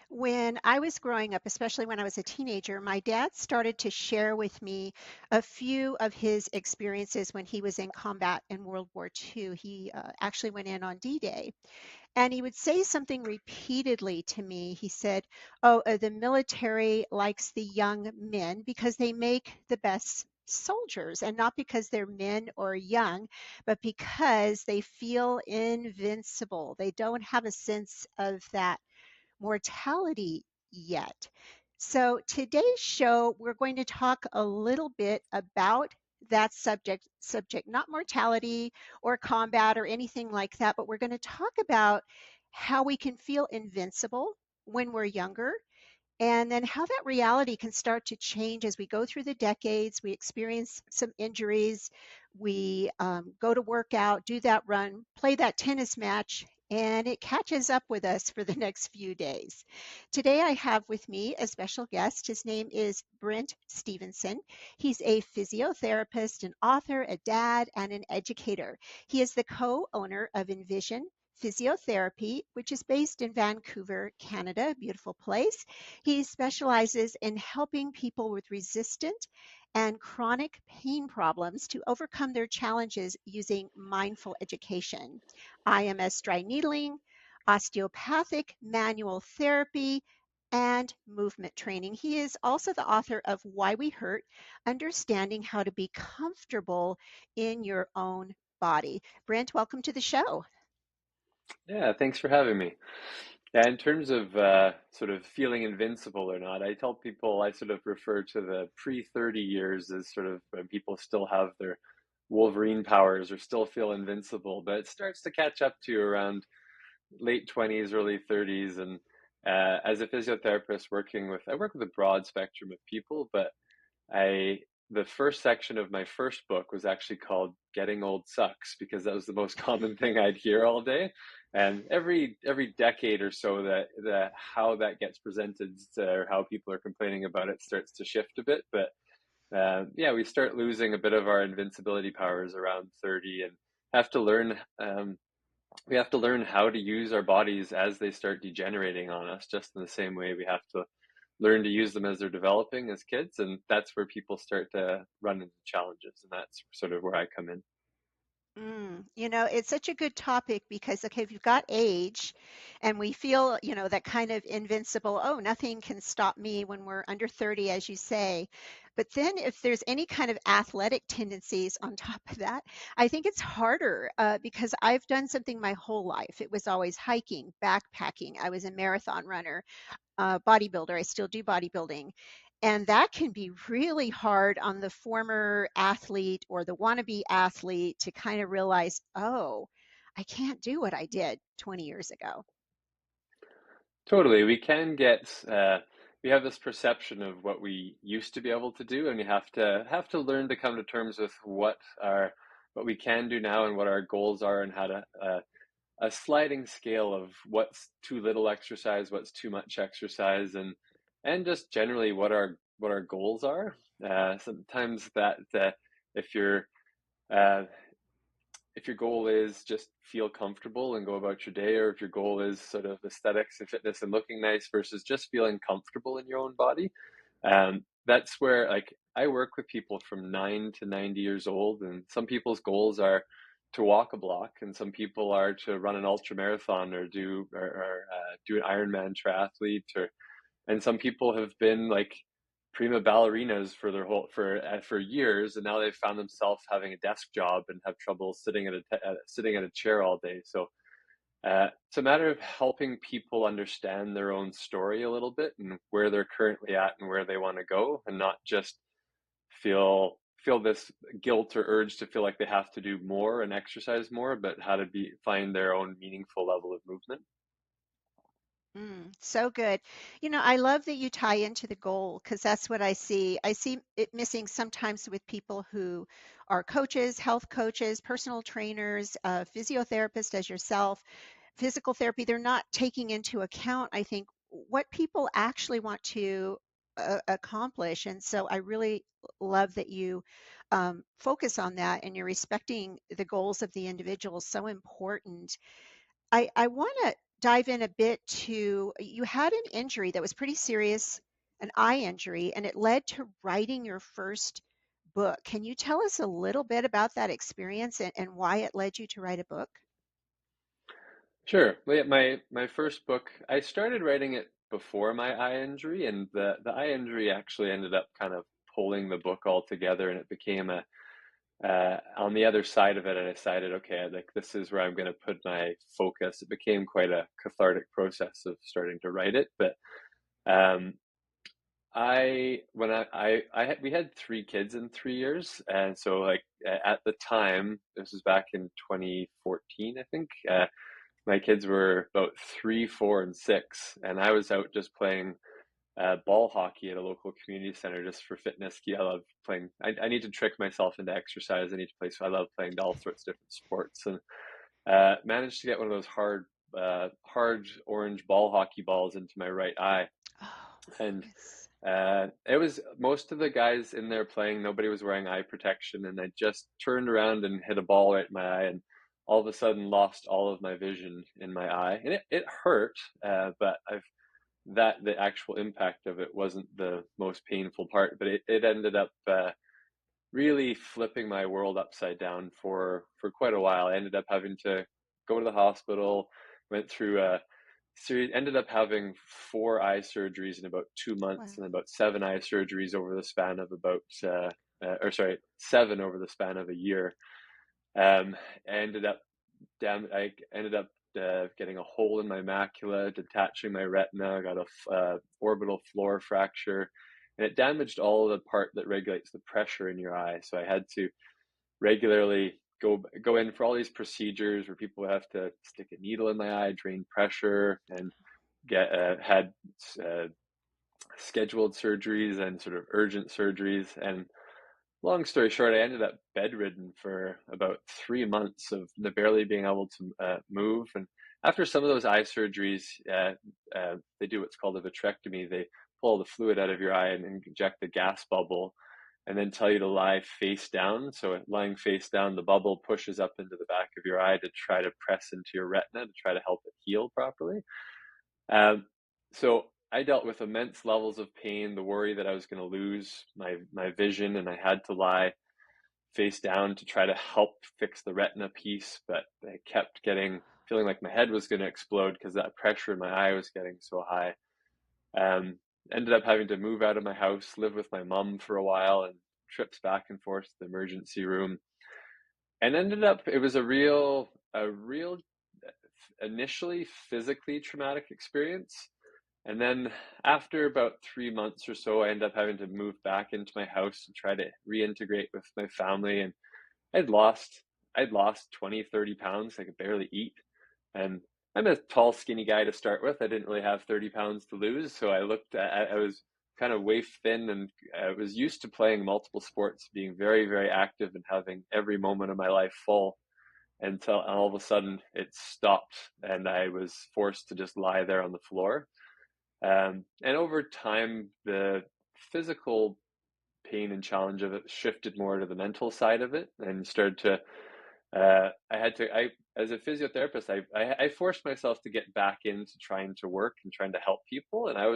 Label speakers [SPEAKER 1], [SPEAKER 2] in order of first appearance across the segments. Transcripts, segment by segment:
[SPEAKER 1] When I was growing up, especially when I was a teenager, my dad started to share with me a few of his experiences when he was in combat in World War II. He actually went in on D-Day. And he would say something repeatedly to me. He said, "Oh, the military likes the young men because they make the best soldiers, and not because they're men or young, but because they feel invincible. They don't have a sense of that mortality yet." So today's show, we're going to talk a little bit about that subject, not mortality or combat or anything like that, but we're going to talk about how we can feel invincible when we're younger, and then how that reality can start to change as we go through the decades. We experience some injuries, we go to work out, do that run, play that tennis match, and it catches up with us for the next few days. Today, I have with me a special guest. His name is Brent Stevenson. He's a physiotherapist, an author, a dad, and an educator. He is the co owner of Envision Physiotherapy, which is based in Vancouver, Canada, a beautiful place. He specializes in helping people with resistant and chronic pain problems to overcome their challenges using mindful education, IMS dry needling, osteopathic manual therapy, and movement training. He is also the author of Why We Hurt, Understanding How to Be Comfortable in Your Own Body. Brent, welcome to the show.
[SPEAKER 2] Yeah, thanks for having me. Yeah, in terms of sort of feeling invincible or not, I tell people I sort of refer to the pre-30 years as sort of when people still have their Wolverine powers or still feel invincible, but it starts to catch up to you around late 20s, early 30s. And as a physiotherapist I work with a broad spectrum of people, but I the first section of my first book was actually called Getting Old Sucks because that was the most common thing I'd hear all day. And every decade or so that how that gets presented or how people are complaining about it starts to shift a bit. But yeah, we start losing a bit of our invincibility powers around 30 and have to learn we have to learn how to use our bodies as they start degenerating on us, just in the same way we have to learn to use them as they're developing as kids. And that's where people start to run into challenges. And that's sort of where I come in.
[SPEAKER 1] It's such a good topic because, okay, if you've got age and we feel, that kind of invincible, oh, nothing can stop me when we're under 30, as you say. But then if there's any kind of athletic tendencies on top of that, I think it's harder because I've done something my whole life. It was always hiking, backpacking. I was a marathon runner, bodybuilder. I still do bodybuilding. And that can be really hard on the former athlete or the wannabe athlete to kind of realize, oh, I can't do what I did 20 years ago.
[SPEAKER 2] Totally. We have this perception of what we used to be able to do, and we have to learn to come to terms with what we can do now and what our goals are and how to a sliding scale of what's too little exercise, what's too much exercise, and just generally what our goals are. Sometimes that if you're uh, if your goal is just feel comfortable and go about your day, or if your goal is sort of aesthetics and fitness and looking nice versus just feeling comfortable in your own body, that's where like I work with people from 9 to 90 years old, and some people's goals are to walk a block, and some people are to run an ultra marathon or do an Ironman triathlete, or and some people have been like prima ballerinas for their whole for years, and now they've found themselves having a desk job and have trouble sitting at a chair all day. So it's a matter of helping people understand their own story a little bit and where they're currently at and where they want to go, and not just feel this guilt or urge to feel like they have to do more and exercise more, but how to be find their own meaningful level of movement.
[SPEAKER 1] So good. I love that you tie into the goal because that's what I see. I see it missing sometimes with people who are coaches, health coaches, personal trainers, physiotherapists as yourself, physical therapy. They're not taking into account, I think, what people actually want to accomplish. And so I really love that you focus on that and you're respecting the goals of the individual. So important. I want to dive in a bit to you had an injury that was pretty serious, an eye injury, and it led to writing your first book. Can you tell us a little bit about that experience and why it led you to write a book?
[SPEAKER 2] Sure. Well, yeah, my first book, I started writing it before my eye injury, and the eye injury actually ended up kind of pulling the book all together, and it became a on the other side of it, I decided, okay, like this is where I'm going to put my focus. It became quite a cathartic process of starting to write it, but um, I when we had 3 kids in 3 years, and so like at the time, this was back in 2014, I think. My kids were about 3, 4, and 6, and I was out just playing ball hockey at a local community center just for fitness. I love playing. I need to trick myself into exercise. I need to play. So I love playing all sorts of different sports, and managed to get one of those hard orange ball hockey balls into my right eye.
[SPEAKER 1] Oh,
[SPEAKER 2] And
[SPEAKER 1] yes.
[SPEAKER 2] it was most of the guys in there playing. Nobody was wearing eye protection, and I just turned around and hit a ball right in my eye, and all of a sudden lost all of my vision in my eye, and it hurt. But I've that the actual impact of it wasn't the most painful part, but it ended up really flipping my world upside down for quite a while. I ended up having to go to the hospital, went through a series, ended up having 4 eye surgeries in about 2 months,
[SPEAKER 1] Wow.
[SPEAKER 2] and about 7 eye surgeries over the span of about or sorry, 7 over the span of a year. Um, I I ended up getting a hole in my macula, detaching my retina, got a orbital floor fracture, and it damaged all the part that regulates the pressure in your eye. So I had to regularly go in for all these procedures where people have to stick a needle in my eye, drain pressure, and get had uh, scheduled surgeries and sort of urgent surgeries. And long story short, I ended up bedridden for about 3 months of barely being able to move. And after some of those eye surgeries, they do what's called a vitrectomy. They pull the fluid out of your eye and inject a gas bubble and then tell you to lie face down. So lying face down, the bubble pushes up into the back of your eye to try to press into your retina to try to help it heal properly. Um, so I dealt with immense levels of pain, the worry that I was going to lose my vision, and I had to lie face down to try to help fix the retina piece. But I kept getting feeling like my head was going to explode because that pressure in my eye was getting so high. Um, Ended up having to move out of my house, live with my mom for a while, and trips back and forth to the emergency room. And ended up, it was a real initially physically traumatic experience. And then after about 3 months or so, I ended up having to move back into my house and try to reintegrate with my family. And I'd lost I'd lost 20, 30 pounds. I could barely eat. And I'm a tall, skinny guy to start with. I didn't really have 30 pounds to lose. So I was kind of waif thin, and I was used to playing multiple sports, being very, very active and having every moment of my life full until all of a sudden it stopped and I was forced to just lie there on the floor. And over time, the physical pain and challenge of it shifted more to the mental side of it and started to I as a physiotherapist I forced myself to get back into trying to work and trying to help people, and I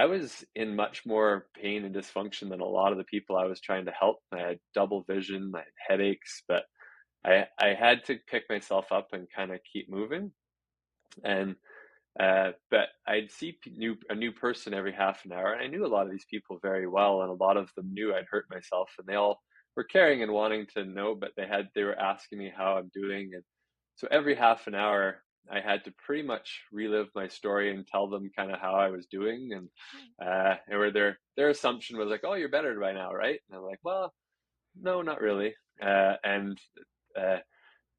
[SPEAKER 2] was in much more pain and dysfunction than a lot of the people I was trying to help. I had double vision, I had headaches, but I had to pick myself up and kind of keep moving. And but I'd see a new person every half an hour, and I knew a lot of these people very well, and a lot of them knew I'd hurt myself, and they all were caring and wanting to know, but they were asking me how I'm doing, and so every half an hour I had to pretty much relive my story and tell them kind of how I was doing, and where their assumption was like, "Oh, you're better by now, right?" And I'm like, "Well, no, not really," and uh,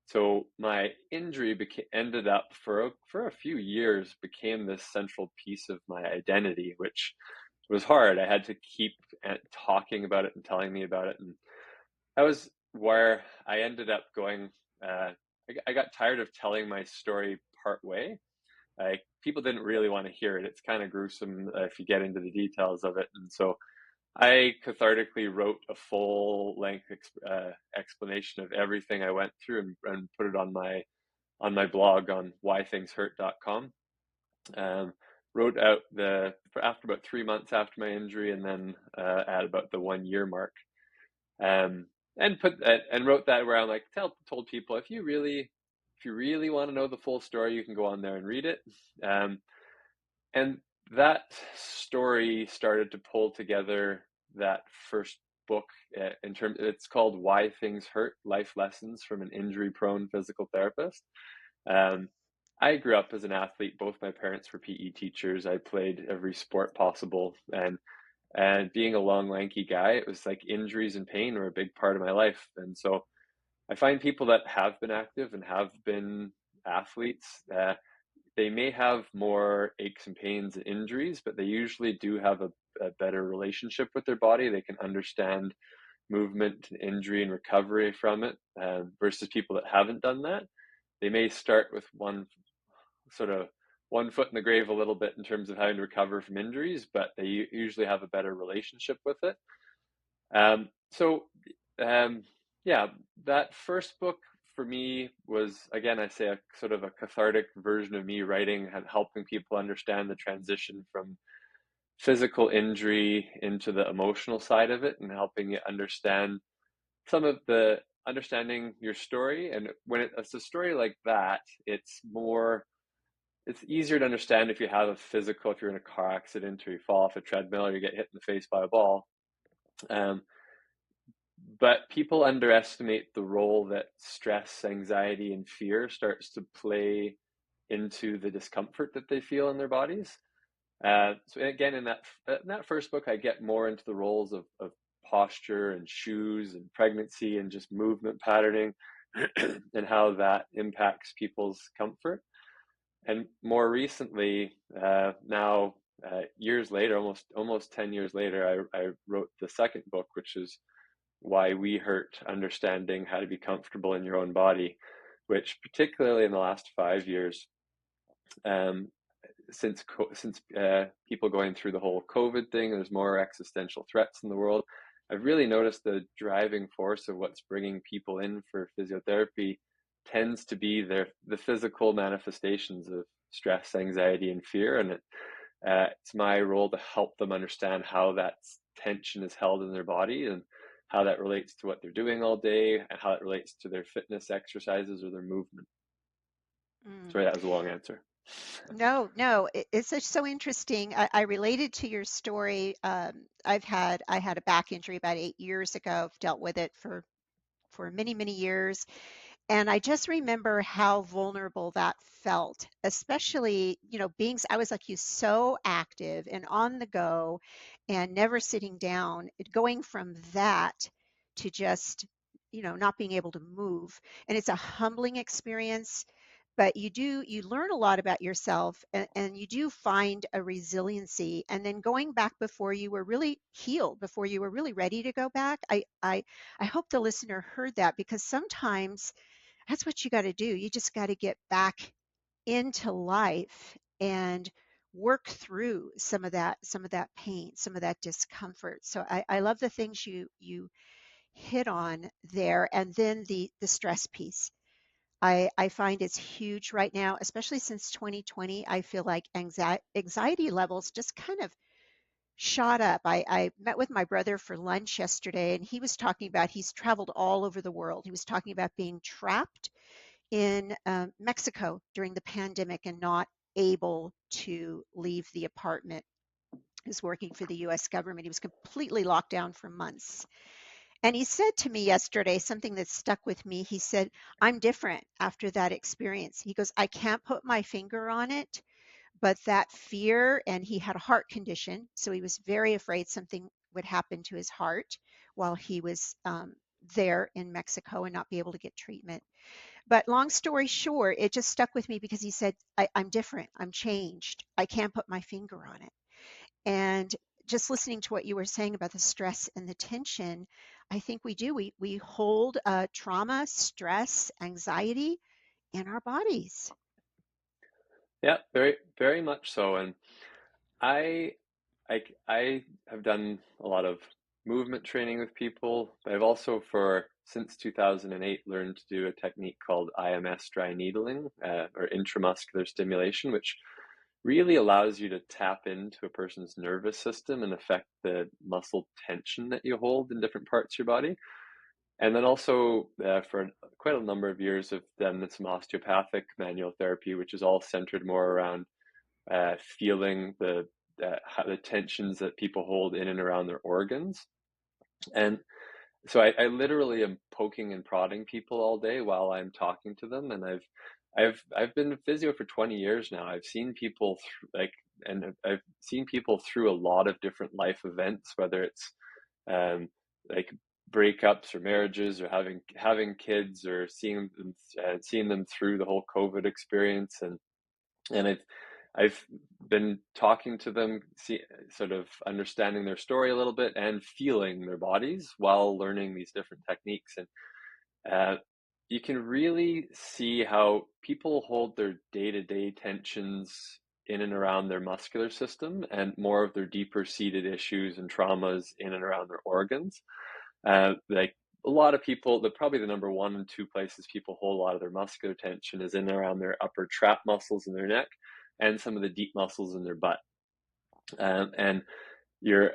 [SPEAKER 2] so my injury ended up for a few years became this central piece of my identity, which was hard. I had to keep talking about it and telling me about it, and that was where I ended up going. I got tired of telling my story part way. Like people didn't really want to hear it. It's kind of gruesome if you get into the details of it, and so I cathartically wrote a full length explanation of everything I went through and put it on on my blog on whythingshurt.com. Um, Wrote out for after about 3 months after my injury, and then at about the 1 year mark, um, and wrote that where I'm like told people, if you really want to know the full story, you can go on there and read it. Um, and that story started to pull together that first book, it's called Why Things Hurt: Life Lessons from an Injury Prone Physical Therapist. Um, I grew up as an athlete. Both my parents were PE teachers. I played every sport possible, and being a long, lanky guy, it was like injuries and pain were a big part of my life. And so I find people that have been active and have been athletes, they may have more aches and pains and injuries, but they usually do have a better relationship with their body. They can understand movement, injury, and recovery from it, versus people that haven't done that. They may start with sort of one foot in the grave a little bit in terms of having to recover from injuries, but they usually have a better relationship with it. So, yeah, that first book for me was, again, I say, a sort of a cathartic version of me writing and helping people understand the transition from physical injury into the emotional side of it, and helping you understand some of the understanding your story. And when it's a story like that, it's easier to understand if you have if you're in a car accident or you fall off a treadmill or you get hit in the face by a ball. Um, but people underestimate the role that stress, anxiety, and fear starts to play into the discomfort that they feel in their bodies. So again, in that first book, I get more into the roles of posture and shoes and pregnancy and just movement patterning and how that impacts people's comfort. And more recently, now years later, almost 10 years later, I wrote the second book, which is Why We Hurt: Understanding How to Be Comfortable in Your Own Body, which particularly in the last 5 years, um, since people going through the whole COVID thing, there's more existential threats in the world. I've really noticed the driving force of what's bringing people in for physiotherapy tends to be the physical manifestations of stress, anxiety, and fear, and it's my role to help them understand how that tension is held in their body and how that relates to what they're doing all day and how it relates to their fitness exercises or their movement.
[SPEAKER 1] Mm.
[SPEAKER 2] Sorry, that was a long answer.
[SPEAKER 1] No, no, it's just so interesting. I related to your story. I had a back injury about 8 years ago. I've dealt with it for many, many years. And I just remember how vulnerable that felt, especially, I was like you, so active and on the go and never sitting down, going from that to just, not being able to move. And it's a humbling experience, but you learn a lot about yourself, and you do find a resiliency. And then going back before you were really healed, before you were really ready to go back. I hope the listener heard that, because sometimes that's what you got to do. You just got to get back into life and work through some of that pain, some of that discomfort. So I love the things you hit on there. And then the stress piece. I find it's huge right now, especially since 2020. I feel like anxiety levels just kind of shot up. I met with my brother for lunch yesterday, and he was talking about he's traveled all over the world. He was talking about being trapped in Mexico during the pandemic and not able to leave the apartment. He was working for the US government. He was completely locked down for months. And he said to me yesterday something that stuck with me. He said, I'm different after that experience. He goes, I can't put my finger on it, but that fear, and he had a heart condition. So he was very afraid something would happen to his heart while he was there in Mexico and not be able to get treatment. But long story short, it just stuck with me because he said, I'm different, I'm changed, I can't put my finger on it. And just listening to what you were saying about the stress and the tension, I think we hold trauma, stress, anxiety in our bodies.
[SPEAKER 2] Yeah, very, very much so. And I, I have done a lot of movement training with people, but I've also, for since 2008 learned to do a technique called IMS dry needling, or intramuscular stimulation, which really allows you to tap into a person's nervous system and affect the muscle tension that you hold in different parts of your body. And then also, for quite a number of years, I've done some osteopathic manual therapy, which is all centered more around feeling the tensions that people hold in and around their organs. And so I literally am poking and prodding people all day while I'm talking to them. And I've been a physio for 20 years now. I've seen people and I've seen people through a lot of different life events, whether it's um, like breakups or marriages or having kids, or seeing them through the whole COVID experience. And I've been talking to them, sort of understanding their story a little bit and feeling their bodies while learning these different techniques. And uh, you can really see how people hold their day-to-day tensions in and around their muscular system, and more of their deeper seated issues and traumas in and around their organs. Like a lot of people, probably the number one and two places people hold a lot of their muscular tension is in and around their upper trap muscles in their neck and some of the deep muscles in their butt. And your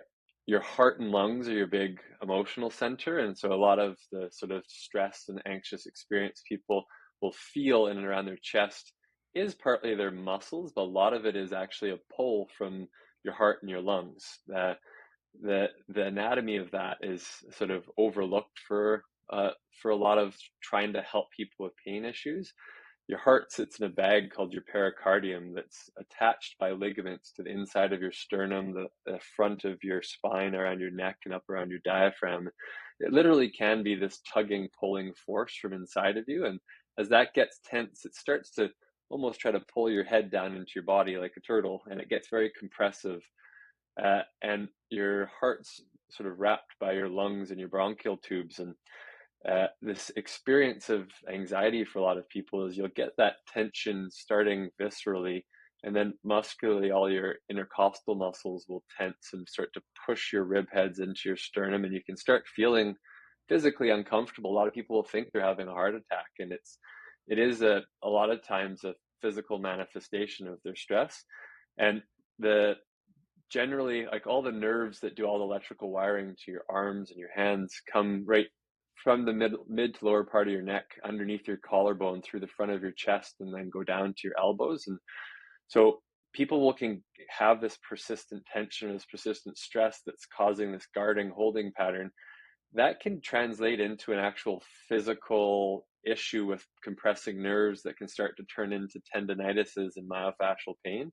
[SPEAKER 2] your heart and lungs are your big emotional center, and so a lot of the sort of stress and anxious experience people will feel in and around their chest is partly their muscles, but a lot of it is actually a pull from your heart and your lungs. The anatomy of that is sort of overlooked for a lot of trying to help people with pain issues. Your heart sits in a bag called your pericardium that's attached by ligaments to the inside of your sternum, the front of your spine, around your neck, and up around your diaphragm. It literally can be this tugging, pulling force from inside of you. And as that gets tense, it starts to almost try to pull your head down into your body like a turtle, and it gets very compressive. And your heart's sort of wrapped by your lungs and your bronchial tubes. And this experience of anxiety for a lot of people is you'll get that tension starting viscerally, and then muscularly all your intercostal muscles will tense and start to push your rib heads into your sternum, and you can start feeling physically uncomfortable. A lot of people will think they're having a heart attack, and it is a lot of times a physical manifestation of their stress. And the generally, like, all the nerves that do all the electrical wiring to your arms and your hands come right from the mid to lower part of your neck, underneath your collarbone, through the front of your chest, and then go down to your elbows. And so people can have this persistent tension, this persistent stress that's causing this guarding holding pattern that can translate into an actual physical issue with compressing nerves that can start to turn into tendinitises and myofascial pain.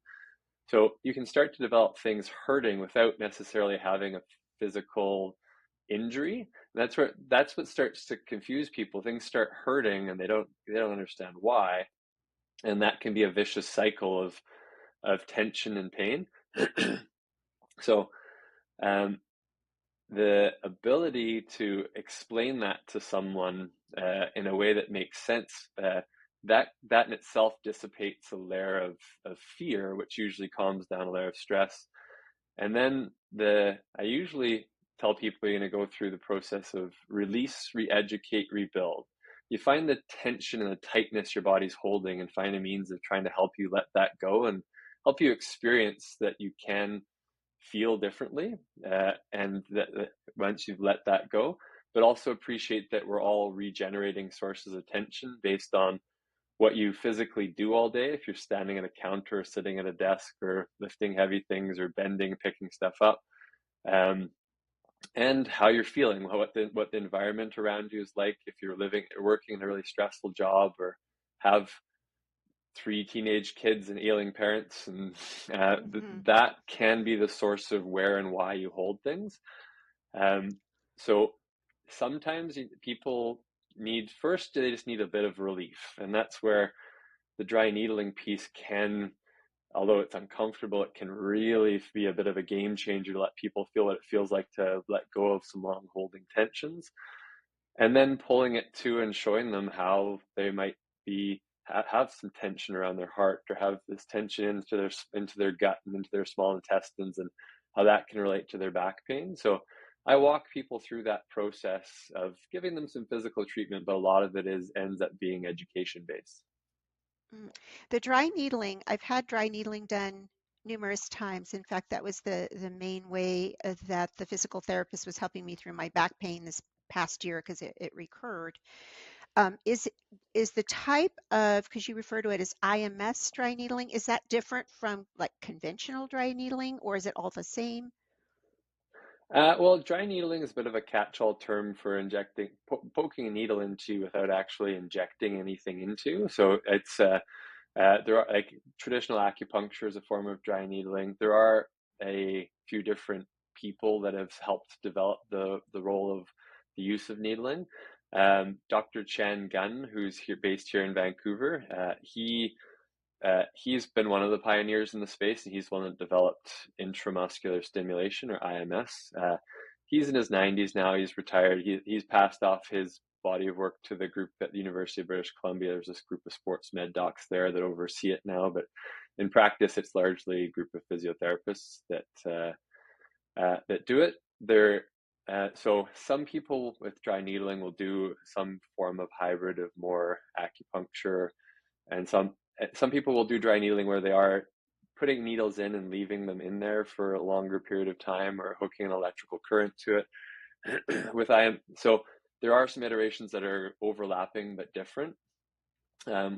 [SPEAKER 2] So you can start to develop things hurting without necessarily having a physical injury. And that's what starts to confuse people. Things start hurting and they don't understand why. And that can be a vicious cycle of tension and pain. So um, the ability to explain that to someone in a way that makes sense, that in itself dissipates a layer of fear, which usually calms down a layer of stress. And then I usually tell people you're going to go through the process of release, re-educate, rebuild. You find the tension and the tightness your body's holding, and find a means of trying to help you let that go, and help you experience that you can feel differently, and that once you've let that go, but also appreciate that we're all regenerating sources of tension based on what you physically do all day. If you're standing at a counter, or sitting at a desk, or lifting heavy things, or bending, picking stuff up, um, and how you're feeling, what the environment around you is like. If you're working in a really stressful job, or have three teenage kids and ailing parents, and
[SPEAKER 1] Hmm.
[SPEAKER 2] that can be the source of where and why you hold things. Um, so sometimes people they just need a bit of relief, and that's where the dry needling piece can, although it's uncomfortable, it can really be a bit of a game changer to let people feel what it feels like to let go of some long holding tensions, and then pulling it to and showing them how they might have some tension around their heart, or have this tension into their gut and into their small intestines, and how that can relate to their back pain. So I walk people through that process of giving them some physical treatment, but a lot of it is ends up being education based.
[SPEAKER 1] Mm. The dry needling, I've had dry needling done numerous times. In fact, that was the main way that the physical therapist was helping me through my back pain this past year because it recurred. Um, is is the type of, because you refer to it as IMS dry needling, is that different from like conventional dry needling, or is it all the same?
[SPEAKER 2] Well, dry needling is a bit of a catch-all term for injecting, poking a needle into without actually injecting anything into. So it's there are like traditional acupuncture is a form of dry needling. There are a few different people that have helped develop the role of the use of needling. Dr. Chan Gun, who's here based here in Vancouver, he's been one of the pioneers in the space, and he's one that developed intramuscular stimulation, or IMS. He's in his 90s now. He's retired. He's passed off his body of work to the group at the University of British Columbia. There's this group of sports med docs there that oversee it now, but in practice, it's largely a group of physiotherapists that do it. So some people with dry needling will do some form of hybrid of more acupuncture, and some people will do dry needling where they are putting needles in and leaving them in there for a longer period of time, or hooking an electrical current to it. With IM, so there are some iterations that are overlapping but different.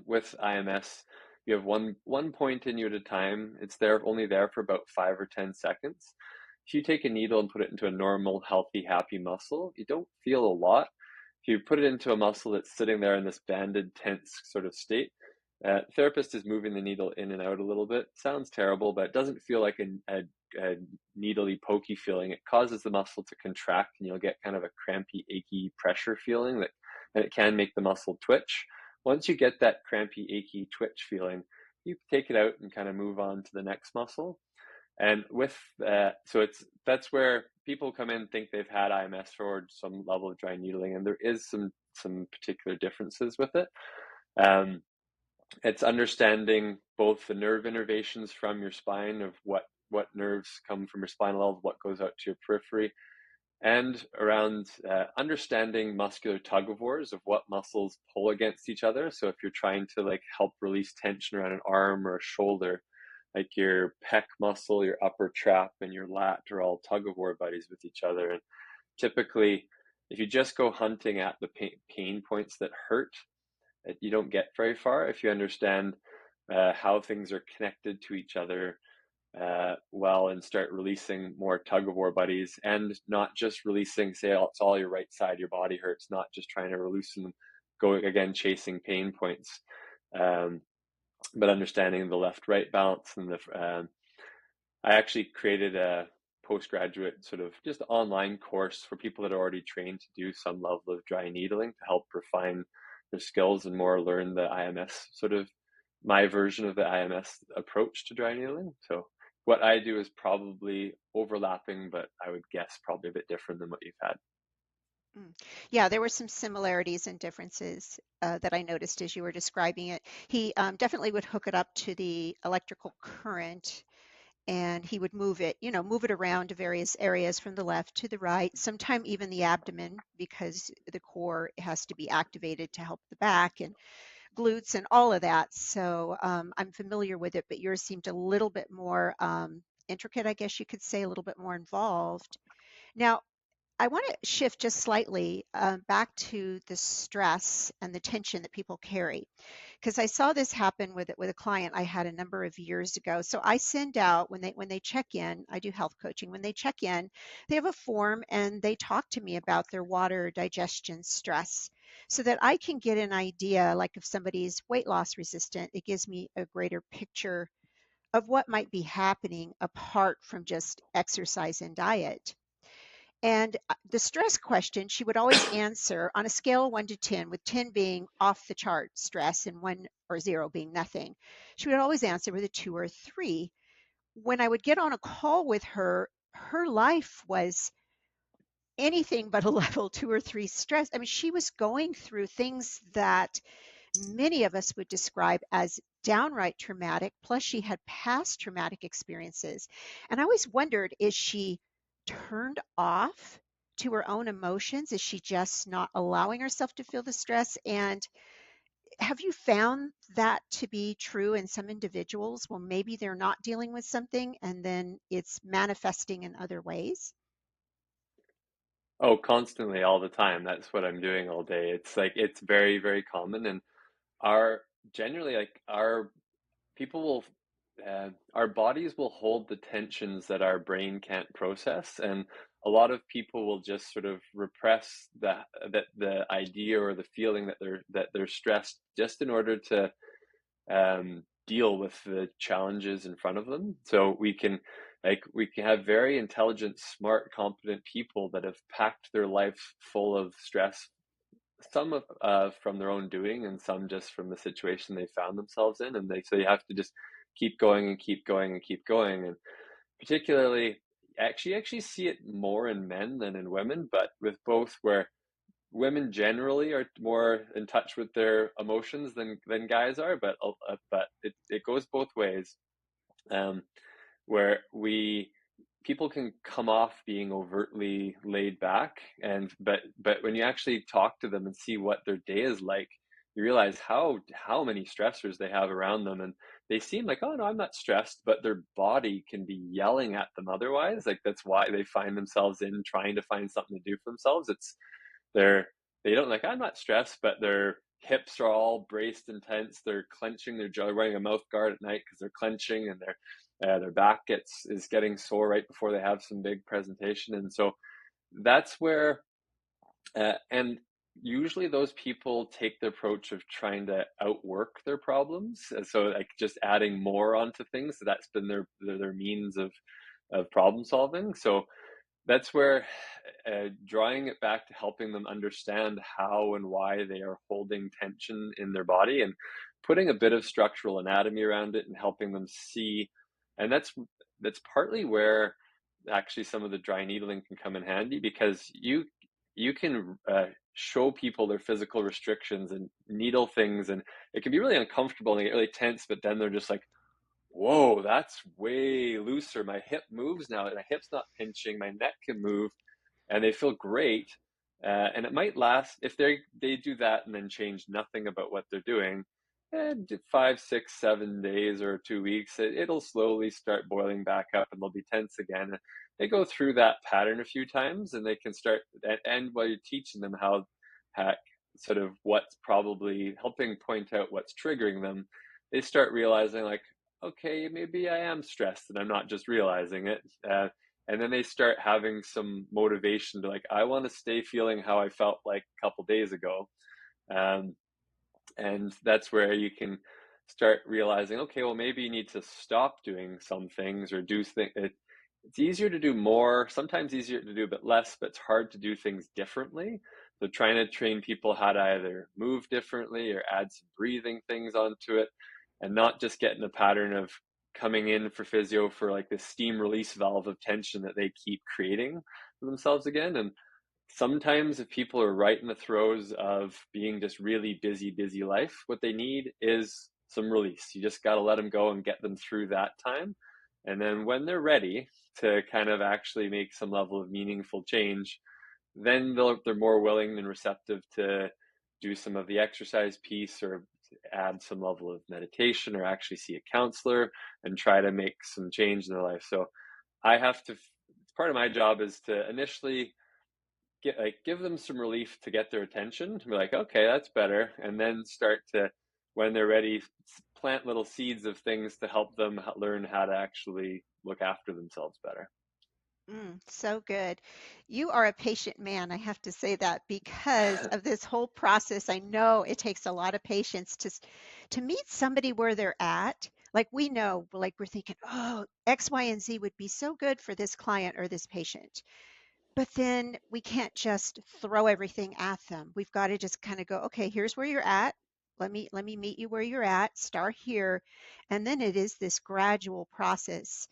[SPEAKER 2] With IMS, you have one point in you at a time. It's there only there for about 5 or 10 seconds. If you take a needle and put it into a normal, healthy, happy muscle, you don't feel a lot. If you put it into a muscle that's sitting there in this banded, tense sort of state, therapist is moving the needle in and out a little bit. Sounds terrible, but it doesn't feel like a needly, pokey feeling. It causes the muscle to contract, and you'll get kind of a crampy, achy pressure feeling and it can make the muscle twitch. Once you get that crampy, achy twitch feeling, you take it out and kind of move on to the next muscle. And with so it's that's where people come in, think they've had IMS or some level of dry needling, and there is some particular differences with it. Um, it's understanding both the nerve innervations from your spine of what nerves come from your spinal level, what goes out to your periphery, and around understanding muscular tug of wars of what muscles pull against each other. So if you're trying to like help release tension around an arm or a shoulder, like your pec muscle, your upper trap, and your lat are all tug of war buddies with each other. And typically, if you just go hunting at the pain points that hurt, you don't get very far. If you understand how things are connected to each other well, and start releasing more tug of war buddies, and not just releasing, say, it's all your right side, your body hurts, not just trying to loosen, going again, chasing pain points, um, but understanding the left right balance. And I actually created a postgraduate sort of just online course for people that are already trained to do some level of dry needling to help refine their skills and more learn the IMS sort of my version of the IMS approach to dry needling. So what I do is probably overlapping, but I would guess probably a bit different than what you've had.
[SPEAKER 1] Mm. Yeah, there were some similarities and differences that I noticed as you were describing it. He definitely would hook it up to the electrical current, and he would move it, move it around to various areas from the left to the right, sometime even the abdomen, because the core has to be activated to help the back and glutes and all of that. So I'm familiar with it, but yours seemed a little bit more intricate, I guess you could say, a little bit more involved. Now, I want to shift just slightly back to the stress and the tension that people carry, because I saw this happen with a client I had a number of years ago. So I send out when they check in, I do health coaching. When they check in, they have a form and they talk to me about their water digestion stress, so that I can get an idea. Like if somebody's weight loss resistant, it gives me a greater picture of what might be happening apart from just exercise and diet. And the stress question, she would always answer on a scale of 1 to 10, with 10 being off the chart stress and 1 or 0 being nothing. She would always answer with a 2 or 3. When I would get on a call with her, her life was anything but a level 2 or 3 stress. I mean, she was going through things that many of us would describe as downright traumatic, plus she had past traumatic experiences. And I always wondered, is she turned off to her own emotions? Is she just not allowing herself to feel the stress? And have you found that to be true in some individuals? Well, maybe they're not dealing with something and then it's manifesting in other ways.
[SPEAKER 2] Oh, constantly, all the time. That's what I'm doing all day. It's like it's very, very common, and our generally like our people will our bodies will hold the tensions that our brain can't process, and a lot of people will just sort of repress the idea or the feeling that they're stressed just in order to deal with the challenges in front of them. So we can have very intelligent, smart, competent people that have packed their life full of stress, some of from their own doing, and some just from the situation they found themselves in. And they have to just keep going and keep going and keep going. And particularly, actually see it more in men than in women, but with both, where women generally are more in touch with their emotions than guys are, but it goes both ways. Um, where we people can come off being overtly laid back, and but when you actually talk to them and see what their day is like, you realize how many stressors they have around them, and they seem like, oh no, I'm not stressed, but their body can be yelling at them otherwise. Like that's why they find themselves in trying to find something to do for themselves. It's they're they don't like, I'm not stressed, but their hips are all braced and tense. They're clenching their jaw, wearing a mouth guard at night because they're clenching, and their back gets is getting sore right before they have some big presentation. And so that's where and usually those people take the approach of trying to outwork their problems. And so like just adding more onto things. So that's been their means of problem solving. So that's where drawing it back to helping them understand how and why they are holding tension in their body, and putting a bit of structural anatomy around it and helping them see. And that's partly where actually some of the dry needling can come in handy, because you can show people their physical restrictions and needle things, and it can be really uncomfortable and they get really tense, but then they're just like, whoa, that's way looser. My hip moves now. My hip's not pinching. My neck can move, and they feel great. And it might last if they do that and then change nothing about what they're doing. And 5, 6, 7 days or 2 weeks, it'll slowly start boiling back up, and they'll be tense again. They go through that pattern a few times, and they can start. And while you're teaching them how sort of what's probably helping point out what's triggering them, they start realizing like, okay, maybe I am stressed and I'm not just realizing it. And then they start having some motivation to like, I want to stay feeling how I felt like a couple days ago. Um, and that's where you can start realizing, okay, well, maybe you need to stop doing some things or do things. It's easier to do more, sometimes easier to do a bit less, but it's hard to do things differently. So trying to train people how to either move differently or add some breathing things onto it, and not just get in a pattern of coming in for physio for like this steam release valve of tension that they keep creating for themselves again. And sometimes if people are right in the throes of being just really busy life, what they need is some release. You just got to let them go and get them through that time. And then when they're ready to kind of actually make some level of meaningful change, then they're more willing and receptive to do some of the exercise piece, or add some level of meditation, or actually see a counselor and try to make some change in their life. So I have to, part of my job is to initially give them some relief to get their attention, to be like, okay, that's better, and then start to, when they're ready, plant little seeds of things to help them learn how to actually look after themselves better.
[SPEAKER 1] So good. You are a patient man, I have to say that, because of this whole process. I know it takes a lot of patience to meet somebody where they're at. Like we know, like we're thinking, oh, X, Y, and Z would be so good for this client or this patient. But then we can't just throw everything at them. We've got to just kind of go, okay, here's where you're at. Let me meet you where you're at. Start here. And then it is this gradual process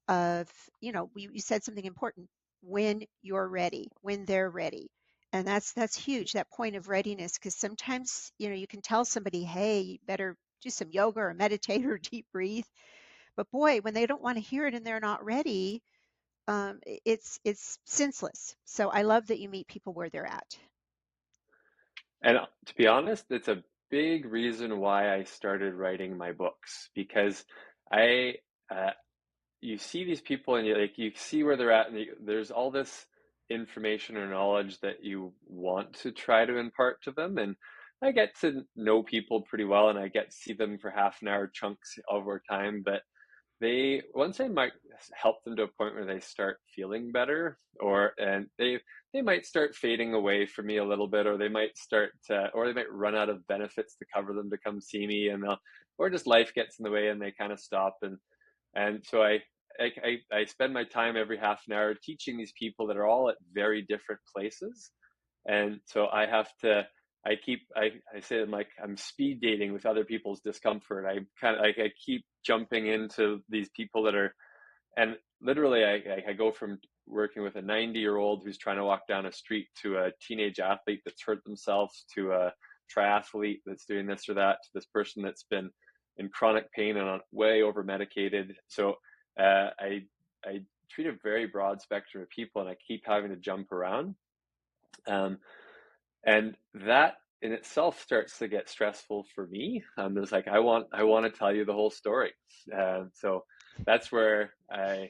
[SPEAKER 1] of, you said something important, when you're ready, when they're ready. And that's huge, that point of readiness, because sometimes, you can tell somebody, hey, you better do some yoga or meditate or deep breathe. But boy, when they don't want to hear it and they're not ready, it's senseless. So I love that you meet people where they're at.
[SPEAKER 2] And to be honest, it's a big reason why I started writing my books because I uh, you see these people and you see where they're at and there's all this information or knowledge that you want to try to impart to them, and I get to know people pretty well and I get to see them for half an hour chunks over time, but they once I might help them to a point where they start feeling better, or and they might start fading away from me a little bit, or they might start to, or they might run out of benefits to cover them to come see me, and they'll, or just life gets in the way and they kind of stop, and so I spend my time every half an hour teaching these people that are all at very different places, and so I have to. I say I'm like I'm speed dating with other people's discomfort. I kind of like I keep jumping into these people that are, and literally I go from working with a 90-year-old who's trying to walk down a street to a teenage athlete that's hurt themselves to a triathlete that's doing this or that to this person that's been in chronic pain and on way over medicated. So I treat a very broad spectrum of people and I keep having to jump around. Um, and that in itself starts to get stressful for me. There's like I want to tell you the whole story, so that's where I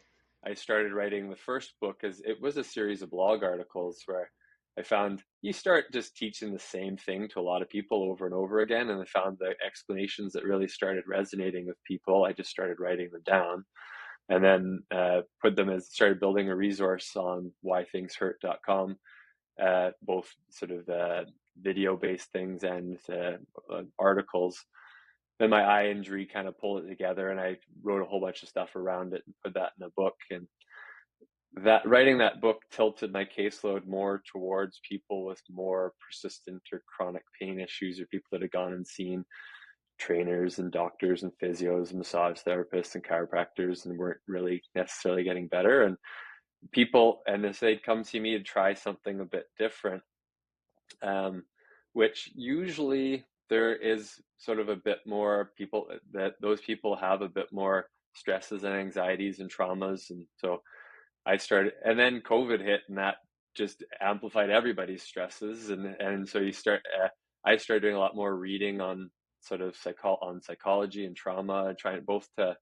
[SPEAKER 2] started writing the first book, as it was a series of blog articles where I found you start just teaching the same thing to a lot of people over and over again, and I found the explanations that really started resonating with people. I just started writing them down, and then put them as started building a resource on whythingshurt.com, both sort of video based things and articles. Then my eye injury kind of pulled it together, and I wrote a whole bunch of stuff around it and put that in a book. And that writing that book tilted my caseload more towards people with more persistent or chronic pain issues, or people that had gone and seen trainers and doctors and physios and massage therapists and chiropractors and weren't really necessarily getting better. And people, and if they'd come see me to try something a bit different, um, which usually there is sort of a bit more people that those people have a bit more stresses and anxieties and traumas. And so I started, and then COVID hit, and that just amplified everybody's stresses. And so I started doing a lot more reading on sort of on psychology and trauma, trying both to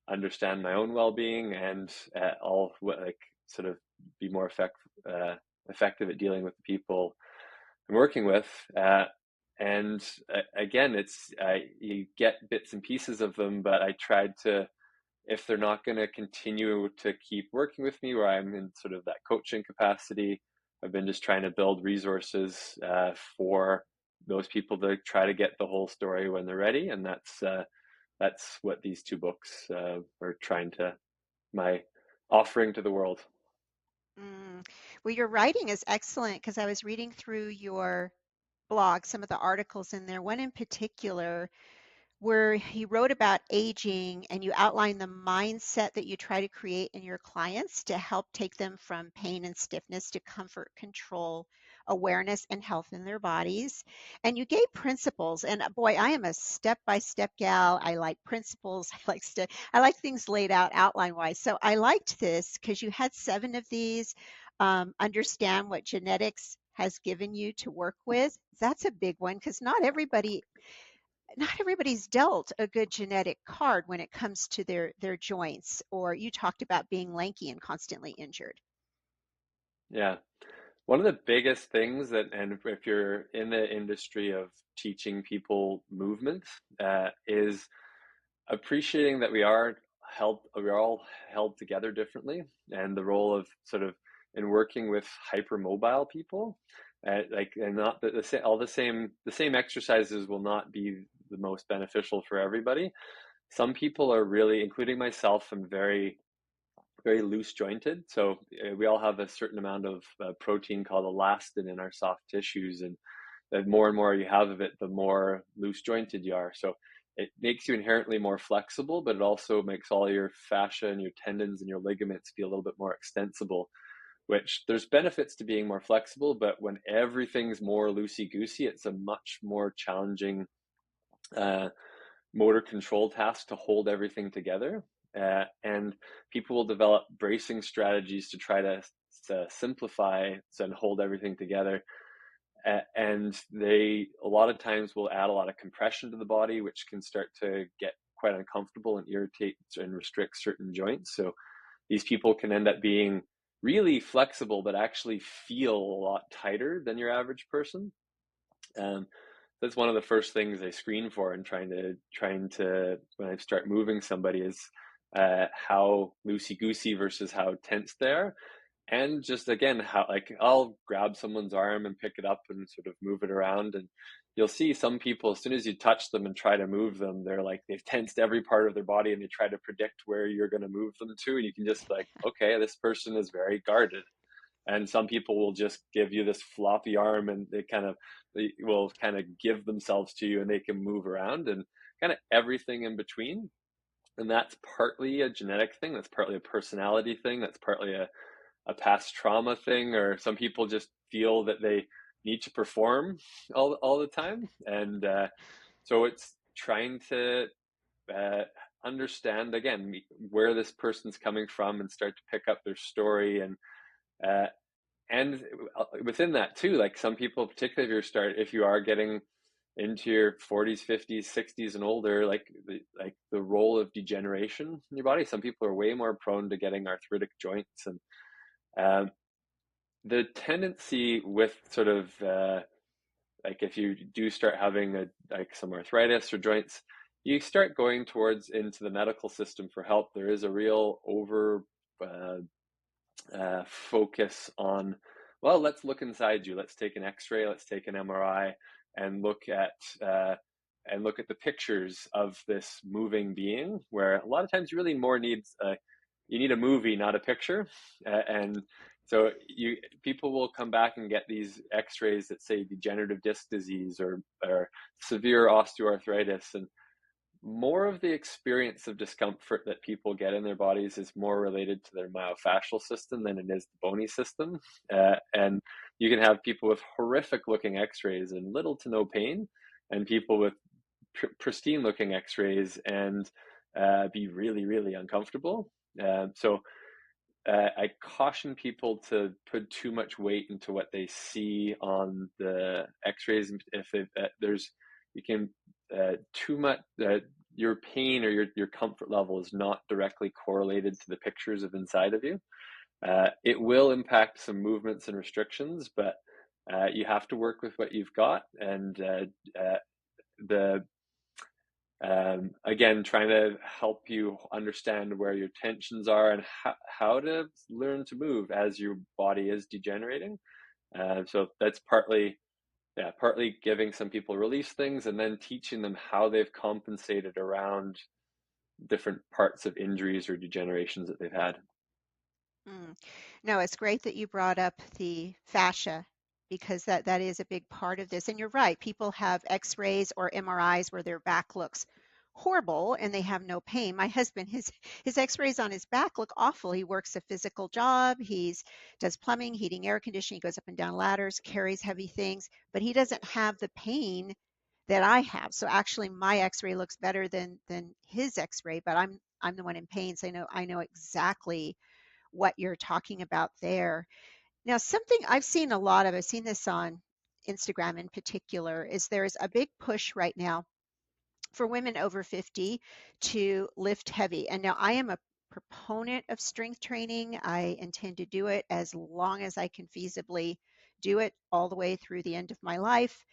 [SPEAKER 2] understand my own well-being and all what like sort of be more effective at dealing with the people I'm working with. And again, you get bits and pieces of them, but I tried to, if they're not going to continue to keep working with me, where I'm in sort of that coaching capacity, I've been just trying to build resources for those people to try to get the whole story when they're ready, and that's what these two books are trying to my offering to the world.
[SPEAKER 1] Mm. Well, your writing is excellent because I was reading through your blog, some of the articles in there, one in particular where he wrote about aging and you outline the mindset that you try to create in your clients to help take them from pain and stiffness to comfort, control, awareness, and health in their bodies. And you gave principles. And boy, I am a step-by-step gal. I like principles. I like things laid out outline-wise. So I liked this because you had 7 of these. Understand what genetics has given you to work with. That's a big one because not everybody's dealt a good genetic card when it comes to their joints. Or you talked about being lanky and constantly injured.
[SPEAKER 2] Yeah. One of the biggest things that, and if you're in the industry of teaching people movement, is appreciating that we're all held together differently, and the role of sort of in working with hypermobile people, and not all the same exercises will not be the most beneficial for everybody. Some people are really, including myself, I'm very loose jointed. So we all have a certain amount of protein called elastin in our soft tissues, and the more and more you have of it, the more loose jointed you are. So it makes you inherently more flexible, but it also makes all your fascia and your tendons and your ligaments be a little bit more extensible, which there's benefits to being more flexible, but when everything's more loosey goosey, it's a much more challenging uh, motor control task to hold everything together. and people will develop bracing strategies to try to simplify and hold everything together. And they a lot of times will add a lot of compression to the body, which can start to get quite uncomfortable and irritate and restrict certain joints. So these people can end up being really flexible, but actually feel a lot tighter than your average person. Um, that's one of the first things I screen for and trying to when I start moving somebody is how loosey goosey versus how tense they are. And just again, how like I'll grab someone's arm and pick it up and sort of move it around. And you'll see some people, as soon as you touch them and try to move them, they're like they've tensed every part of their body and they try to predict where you're going to move them to. And you can just like, okay, this person is very guarded. And some people will just give you this floppy arm and they will kind of give themselves to you and they can move around and kind of everything in between. And that's partly a genetic thing, that's partly a personality thing, that's partly a past trauma thing, or some people just feel that they need to perform all the time. And so it's trying to uh, understand again where this person's coming from and start to pick up their story. Uh, and within that too, like some people, particularly if you are getting into your 40s, 50s, 60s and older, like the role of degeneration in your body, some people are way more prone to getting arthritic joints. And um, the tendency with sort of like if you do start having like some arthritis or joints, you start going towards into the medical system for help. There is a real over uh, focus on, well, let's look inside you. Let's take an X-ray. Let's take an MRI and uh, look at the pictures of this moving being. Where a lot of times, you really more needs you need a movie, not a picture. And so you people will come back and get these X-rays that say degenerative disc disease or severe osteoarthritis, and more of the experience of discomfort that people get in their bodies is more related to their myofascial system than it is the bony system. And you can have people with horrific looking x-rays and little to no pain, and people with pristine looking x-rays and be really, really uncomfortable. So I caution people to put too much weight into what they see on the X-rays. If there's you can too much your pain or your comfort level is not directly correlated to the pictures of inside of you. It will impact some movements and restrictions, but you have to work with what you've got. And the again, trying to help you understand where your tensions are and how to learn to move as your body is degenerating. So that's partly giving some people release things and then teaching them how they've compensated around different parts of injuries or degenerations that they've had.
[SPEAKER 1] Mm. No, it's great that you brought up the fascia because that is a big part of this. And you're right, people have x-rays or MRIs where their back looks horrible and they have no pain. My husband, his x-rays on his back look awful. He works a physical job, he's does plumbing, heating, air conditioning, he goes up and down ladders, carries heavy things, but he doesn't have the pain that I have. So actually my x-ray looks better than his x-ray, but I'm the one in pain. So I know exactly what you're talking about there. Now, something I've seen a lot of, I've seen this on Instagram in particular, is there's a big push right now for women over 50 to lift heavy. And now I am a proponent of strength training. I intend to do it as long as I can feasibly do it all the way through the end of my life.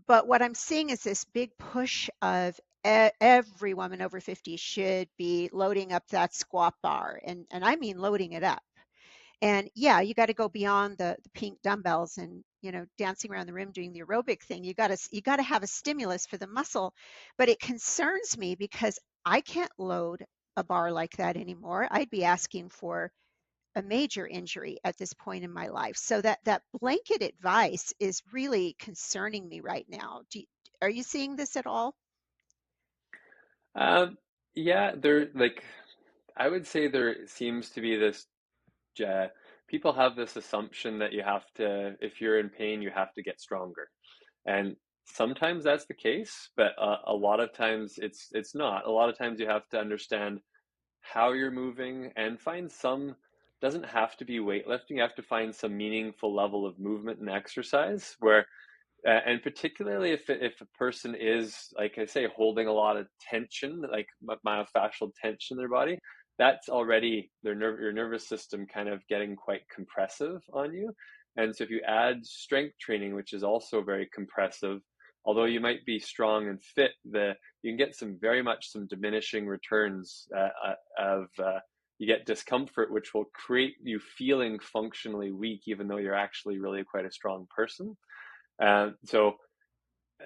[SPEAKER 1] But what I'm seeing is this big push of every woman over 50 should be loading up that squat bar. And I mean loading it up. And yeah, you got to go beyond the pink dumbbells and dancing around the room doing the aerobic thing. You got to have a stimulus for the muscle. But it concerns me because I can't load a bar like that anymore. I'd be asking for a major injury at this point in my life. So that blanket advice is really concerning me right now. Are you seeing this at all?
[SPEAKER 2] Um, yeah, there like I would say there seems to be this uh, people have this assumption that you have to, if you're in pain, you have to get stronger. And sometimes that's the case, but a lot of times it's not. A lot of times you have to understand. how you're moving, and find some, doesn't have to be weightlifting. You have to find some meaningful level of movement and exercise where, and particularly if a person is, like I say, holding a lot of tension, like myofascial tension in their body, that's already your nervous system kind of getting quite compressive on you. And so if you add strength training, which is also very compressive, although you might be strong and fit, you can get some very much some diminishing returns of you get discomfort, which will create you feeling functionally weak, even though you're actually really quite a strong person. So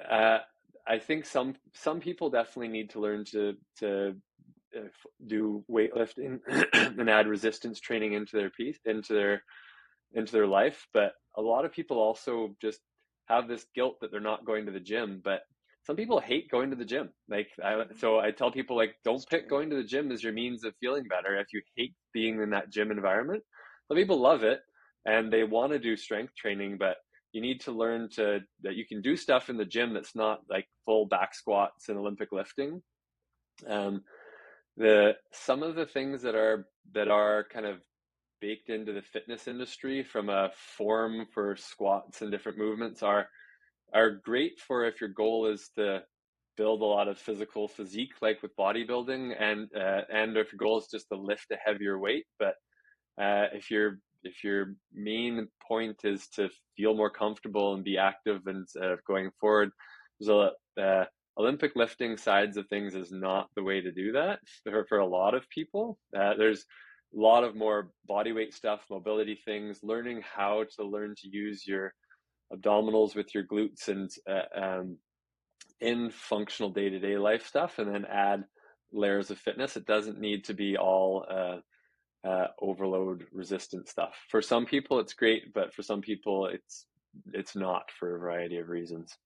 [SPEAKER 2] uh, I think some people definitely need to learn to do weightlifting and add resistance training into their piece into their life. But a lot of people also just have this guilt that they're not going to the gym. But some people hate going to the gym. So I tell people, like,
[SPEAKER 1] It's
[SPEAKER 2] don't pick
[SPEAKER 1] true.
[SPEAKER 2] going to the gym as your means of feeling better. If you hate being in that gym environment, some people love it and they want to do strength training, but you need to learn that you can do stuff in the gym that's not like full back squats and Olympic lifting. Um, the Some of the things that are kind of baked into the fitness industry from a form for squats and different movements are great for if your goal is to build a lot of physical physique, like with bodybuilding, and if your goal is just to lift a heavier weight. But if your main point is to feel more comfortable and be active and going forward, there's Olympic lifting sides of things is not the way to do that for a lot of people. There's a lot of more body weight stuff, mobility things, learning how to learn to use your abdominals with your glutes and in functional day-to-day life stuff, and then add layers of fitness. It doesn't need to be all overload resistant stuff. For some people it's great, but for some people it's not, for a variety of reasons.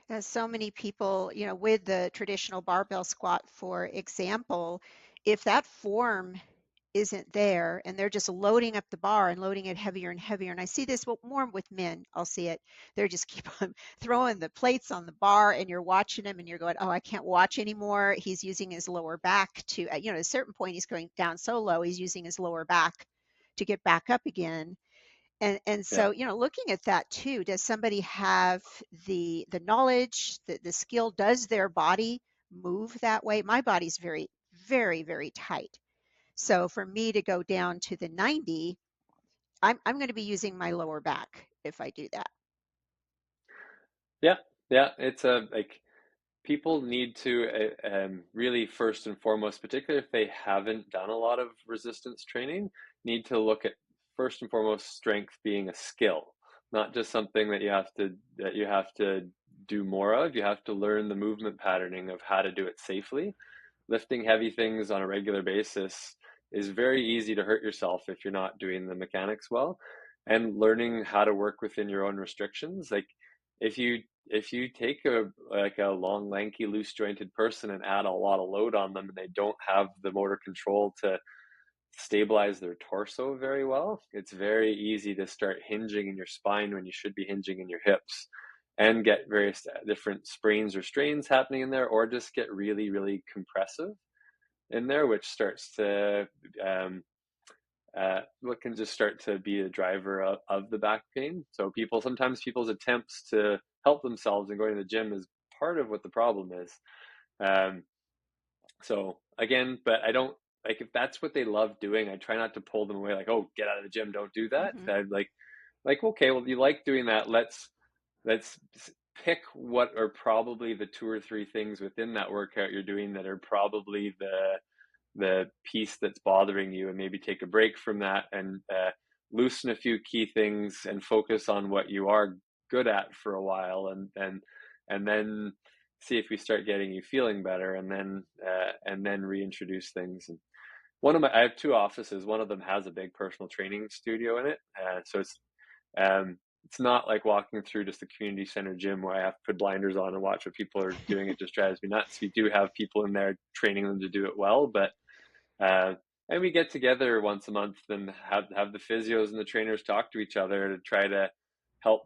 [SPEAKER 1] As so many people, with the traditional barbell squat, for example, if that form isn't there and they're just loading up the bar and loading it heavier and heavier, and I see this more with men, I'll see it. They're just keep on throwing the plates on the bar, and you're watching him and you're going, oh, I can't watch anymore. He's using his lower back to, at a certain point, he's going down so low, he's using his lower back to get back up again. And
[SPEAKER 2] Yeah.
[SPEAKER 1] so, looking at that too, does somebody have the knowledge, the skill? Does their body move that way? My body's very, very, very tight. So for me to go down to the 90, I'm going to be using my lower back if I do that.
[SPEAKER 2] Yeah, yeah, it's a like people need to really, first and foremost, particularly if they haven't done a lot of resistance training, need to look at, first and foremost, strength being a skill, not just something that you have to do more of. You have to learn the movement patterning of how to do it safely. Lifting heavy things on a regular basis is very easy to hurt yourself if you're not doing the mechanics well. And learning how to work within your own restrictions, like if you take a long, lanky, loose jointed person and add a lot of load on them and they don't have the motor control to stabilize their torso very well, it's very easy to start hinging in your spine when you should be hinging in your hips, and get various different sprains or strains happening in there, or just get really, really compressive in there, which starts to what can just start to be a driver of the back pain. So sometimes people's attempts to help themselves and going to the gym is part of what the problem is. Um, so again, but I don't, like, if that's what they love doing, I try not to pull them away. Like, oh, get out of the gym, don't do that.
[SPEAKER 1] Hmm.
[SPEAKER 2] I'm like, okay, well, you like doing that. Let's pick what are probably the two or three things within that workout you're doing that are probably the piece that's bothering you, and maybe take a break from that and loosen a few key things and focus on what you are good at for a while, and then see if we start getting you feeling better, and then reintroduce things. And I have two offices. One of them has a big personal training studio in it, so it's not like walking through just a community center gym where I have to put blinders on and watch what people are doing. It just drives me nuts. We do have people in there training them to do it well, but uh, and we get together once a month and have the physios and the trainers talk to each other to try to help.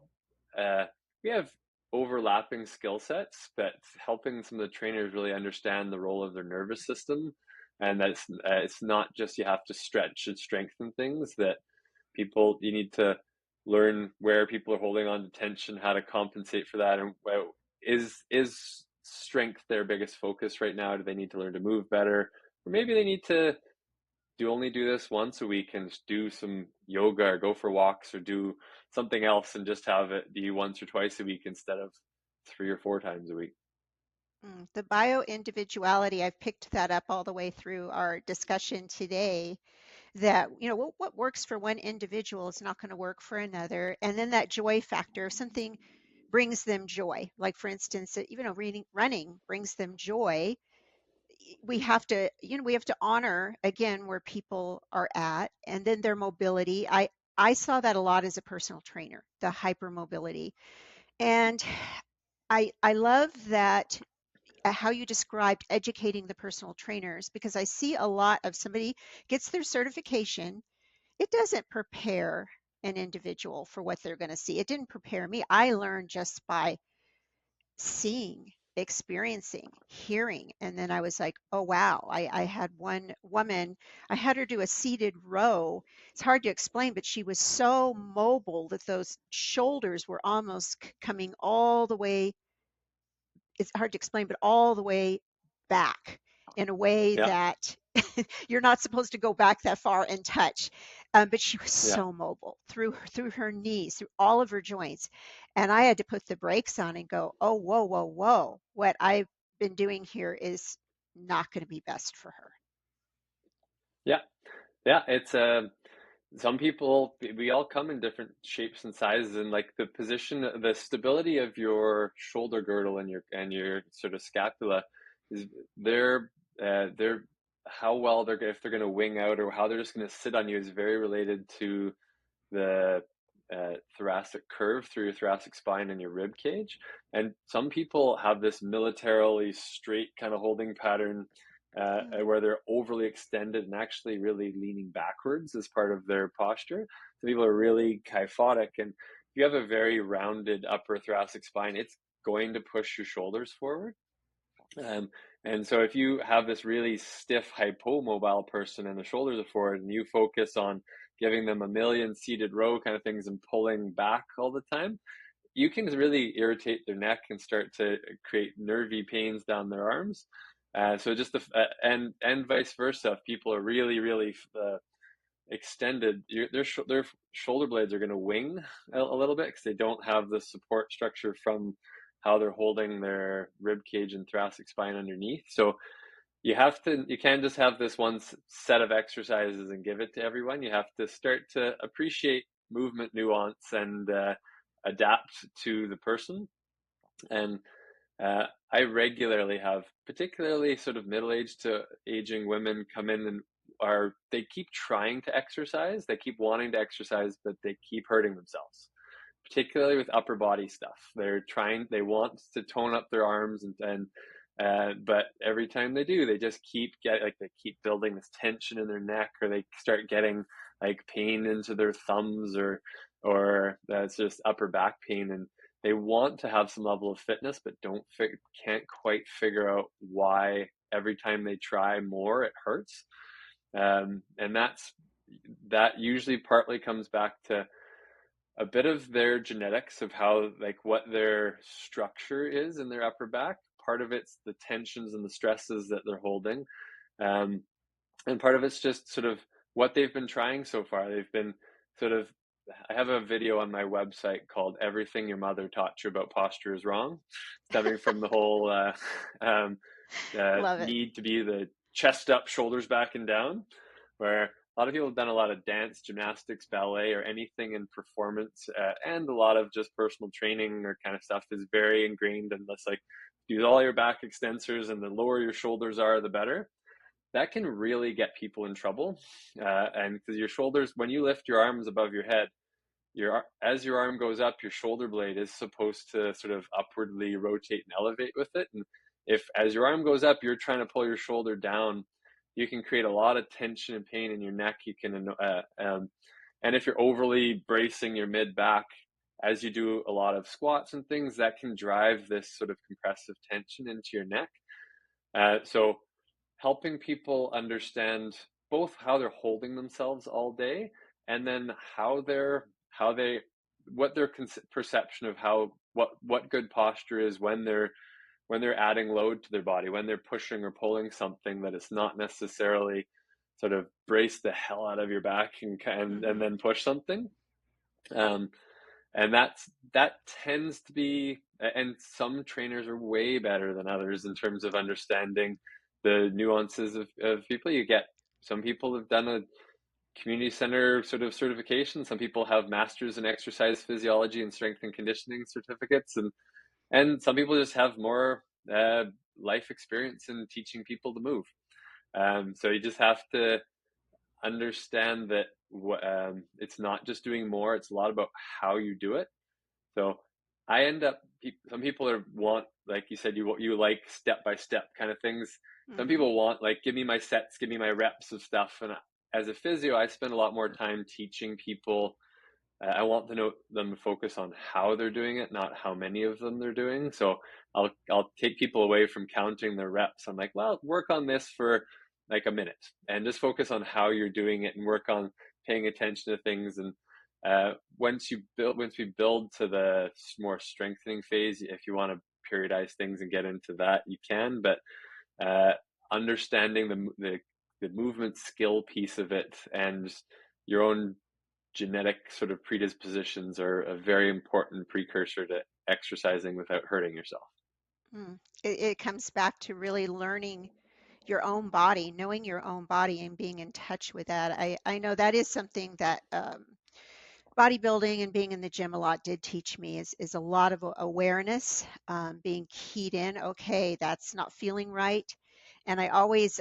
[SPEAKER 2] Uh, we have overlapping skill sets, but helping some of the trainers really understand the role of their nervous system and that it's not just you have to stretch and strengthen things, that you need to learn where people are holding on to tension, how to compensate for that, and is strength their biggest focus right now? Do they need to learn to move better, or maybe they need to do this once a week and do some yoga or go for walks or do something else and just have it be once or twice a week instead of 3 or 4 times a week.
[SPEAKER 1] The bio individuality, I've picked that up all the way through our discussion today, that what works for one individual is not going to work for another. And then that joy factor, if something brings them joy, like for instance, running brings them joy, we have to honor again where people are at, and then their mobility. I saw that a lot as a personal trainer, the hypermobility. And I love that, how you described educating the personal trainers, because I see a lot of somebody gets their certification. It doesn't prepare an individual for what they're going to see. It didn't prepare me. I learned just by seeing, experiencing, hearing. And then I was like, oh, wow. I had one woman, I had her do a seated row. It's hard to explain, but she was so mobile that those shoulders were almost coming all the way, it's hard to explain, but all the way back in a way
[SPEAKER 2] Yeah,
[SPEAKER 1] that you're not supposed to go back that far and touch. But she was
[SPEAKER 2] yeah,
[SPEAKER 1] so mobile through her knees, through all of her joints. And I had to put the brakes on and go, oh, whoa, whoa, whoa. What I've been doing here is not going to be best for her.
[SPEAKER 2] yeah, yeah. It's some people, we all come in different shapes and sizes, and like the position, the stability of your shoulder girdle and your sort of scapula is their their how well they're if they're going to wing out or how they're just going to sit on you is very related to the thoracic curve through your thoracic spine and your rib cage. And some people have this militarily straight kind of holding pattern
[SPEAKER 1] Mm,
[SPEAKER 2] where they're overly extended and actually really leaning backwards as part of their posture. So people are really kyphotic. And if you have a very rounded upper thoracic spine, it's going to push your shoulders forward. Um, and so if you have this really stiff hypomobile person and the shoulders are forward and you focus on giving them a million seated row kind of things and pulling back all the time, you can really irritate their neck and start to create nervy pains down their arms. So just and vice versa. If people are really extended, their shoulder blades are going to wing a little bit because they don't have the support structure from how they're holding their rib cage and thoracic spine underneath. So you can't just have this one set of exercises and give it to everyone. You have to start to appreciate movement nuance and adapt to the person. And I regularly have, particularly sort of middle-aged to aging women come in and they keep trying to exercise, they keep wanting to exercise, but they keep hurting themselves, particularly with upper body stuff. They want to tone up their arms but every time they do, they just they keep building this tension in their neck, or they start getting like pain into their thumbs, or that's just upper back pain, and they want to have some level of fitness, but can't quite figure out why every time they try more, it hurts. And that usually partly comes back to a bit of their genetics of how like what their structure is in their upper back. Part of it's the tensions and the stresses that they're holding, um, and part of it's just sort of what they've been trying so far. They've been sort of I have a video on my website called "Everything Your Mother Taught You About Posture Is Wrong," stemming from the whole um,
[SPEAKER 1] love it.
[SPEAKER 2] need to be the chest up, shoulders back and down, where a lot of people have done a lot of dance, gymnastics, ballet, or anything in performance, and a lot of just personal training or kind of stuff is very ingrained in this, like, do all your back extensors and the lower your shoulders are, the better. That can really get people in trouble. And because your shoulders, when you lift your arms above your head, as your arm goes up, your shoulder blade is supposed to sort of upwardly rotate and elevate with it. And if as your arm goes up, you're trying to pull your shoulder down, you can create a lot of tension and pain in your neck. And if you're overly bracing your mid back as you do a lot of squats and things, that can drive this sort of compressive tension into your neck. So helping people understand both how they're holding themselves all day, and then how they what their perception of how what good posture is when they're adding load to their body, when they're pushing or pulling something that is not necessarily sort of brace the hell out of your back and
[SPEAKER 1] Hmm.
[SPEAKER 2] then push something. Um, and that tends to be, and some trainers are way better than others in terms of understanding the nuances of people. You get some people have done a community center sort of certification. Some people have masters in exercise physiology and strength and conditioning certificates, and some people just have more life experience in teaching people to move. So you just have to understand that it's not just doing more; it's a lot about how you do it. So I end up, some people want, like you said, you like step by step kind of things. Some
[SPEAKER 1] Hmm.
[SPEAKER 2] people want like, give me my sets, give me my reps of stuff. And as a physio, I spend a lot more time teaching people. I want to know them to focus on how they're doing it, not how many of them they're doing. So I'll take people away from counting their reps. I'm like, well, work on this for like a minute and just focus on how you're doing it and work on paying attention to things. And once we build to the more strengthening phase, if you want to periodize things and get into that, you can. But uh, understanding the movement skill piece of it and your own genetic sort of predispositions are a very important precursor to exercising without hurting yourself.
[SPEAKER 1] Mm. It comes back to really learning your own body, knowing your own body and being in touch with that. I know that is something that bodybuilding and being in the gym a lot did teach me is a lot of awareness, being keyed in. Okay, that's not feeling right. And I always,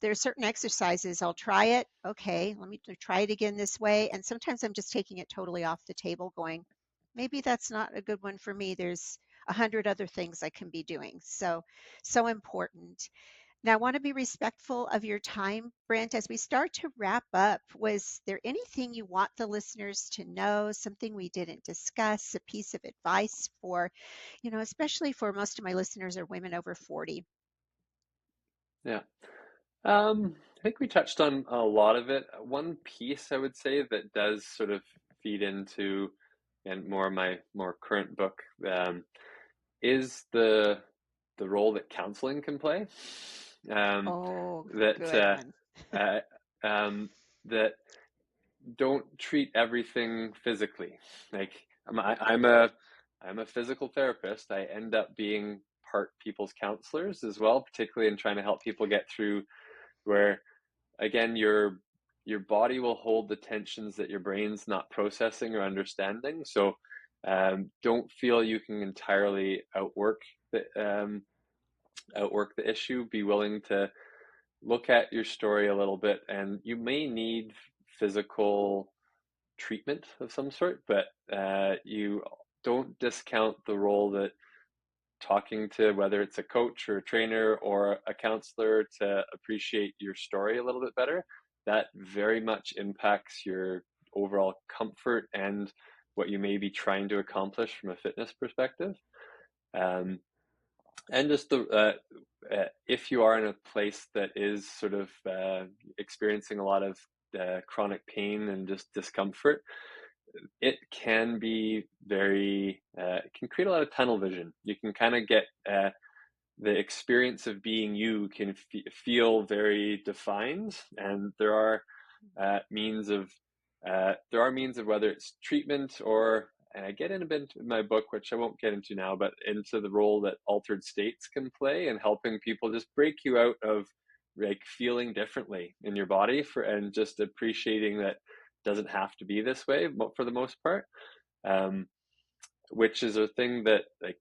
[SPEAKER 1] there are certain exercises, I'll try it. Okay, let me try it again this way. And sometimes I'm just taking it totally off the table, going, maybe that's not a good one for me. There's 100 other things I can be doing. So, so important. Now, I want to be respectful of your time, Brent. As we start to wrap up, was there anything you want the listeners to know, something we didn't discuss, a piece of advice for, especially for most of my listeners are women over 40?
[SPEAKER 2] Yeah. I think we touched on a lot of it. One piece I would say that does sort of feed into and more of my more current book is the role that counseling can play. Um,
[SPEAKER 1] Oh,
[SPEAKER 2] that
[SPEAKER 1] good one.
[SPEAKER 2] uh, that don't treat everything physically. Like I'm a physical therapist. I end up being part people's counselors as well, particularly in trying to help people get through where again your body will hold the tensions that your brain's not processing or understanding. So don't feel you can entirely the outwork the issue. Be willing to look at your story a little bit, and you may need physical treatment of some sort, but you don't discount the role that talking to, whether it's a coach or a trainer or a counselor, to appreciate your story a little bit better. That very much impacts your overall comfort and what you may be trying to accomplish from a fitness perspective. Um, and just if you are in a place that is sort of experiencing a lot of chronic pain and just discomfort, it can be it can create a lot of tunnel vision. You can kind of get the experience of being you can feel very defined, and there are means of whether it's treatment or, and I get in a bit in my book, which I won't get into now, but into the role that altered states can play in helping people just break you out of like feeling differently in your body and just appreciating that it doesn't have to be this way for the most part. Um, which is a thing that like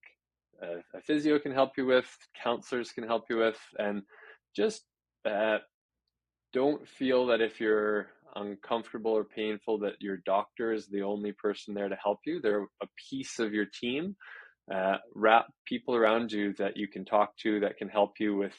[SPEAKER 2] a physio can help you with, counselors can help you with, and just uh, don't feel that if you're uncomfortable or painful that your doctor is the only person there to help you. They're a piece of your team. Wrap people around you that you can talk to that can help you with